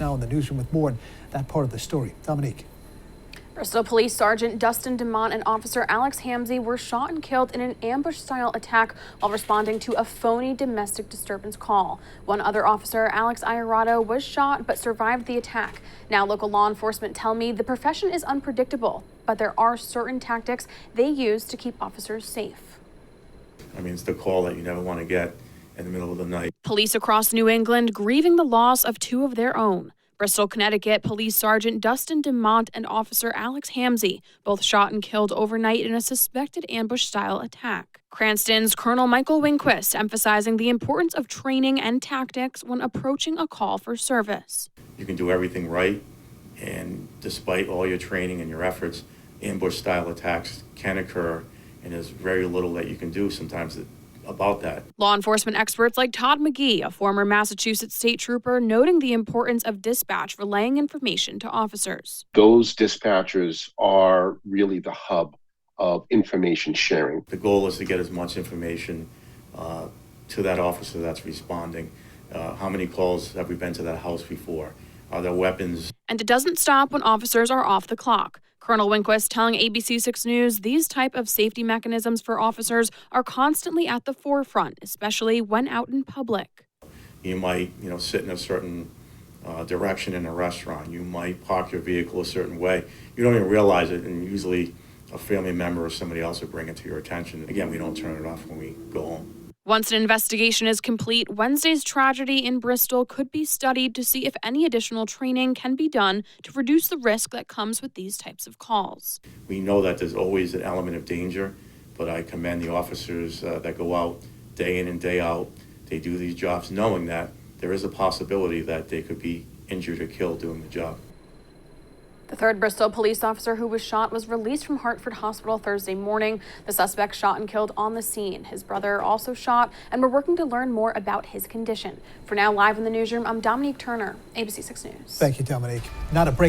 Now in the newsroom with more on that part of the story. Dominique. Bristol Police Sergeant Dustin DeMont and Officer Alex Hamzy were shot and killed in an ambush-style attack while responding to a phony domestic disturbance call. One other officer, Alex Iarato, was shot but survived the attack. Now, local law enforcement tell me the profession is unpredictable, but there are certain tactics they use to keep officers safe. I mean, it's the call that you never want to get in the middle of the night. Police across New England grieving the loss of two of their own. Bristol, Connecticut, Police Sergeant Dustin DeMont and Officer Alex Hamzy, both shot and killed overnight in a suspected ambush-style attack. Cranston's Colonel Michael Winquist emphasizing the importance of training and tactics when approaching a call for service. You can do everything right, and despite all your training and your efforts, ambush-style attacks can occur, and there's very little that you can do sometimes about that. Law enforcement experts like Todd McGee, a former Massachusetts state trooper, noting the importance of dispatch relaying information to officers. Those dispatchers are really the hub of information sharing. The goal is to get as much information to that officer that's responding. How many calls have we been to that house before? Are there weapons? And it doesn't stop when officers are off the clock. Colonel Winquist telling ABC 6 News these type of safety mechanisms for officers are constantly at the forefront, especially when out in public. You might, sit in a certain direction in a restaurant. You might park your vehicle a certain way. You don't even realize it, and usually a family member or somebody else will bring it to your attention. Again, we don't turn it off when we go home. Once an investigation is complete, Wednesday's tragedy in Bristol could be studied to see if any additional training can be done to reduce the risk that comes with these types of calls. We know that there's always an element of danger, but I commend the officers that go out day in and day out. They do these jobs knowing that there is a possibility that they could be injured or killed doing the job. The third Bristol police officer who was shot was released from Hartford Hospital Thursday morning. The suspect shot and killed on the scene. His brother also shot, and we're working to learn more about his condition. For now, live in the newsroom, I'm Dominique Turner, ABC 6 News. Thank you, Dominique. Not a break.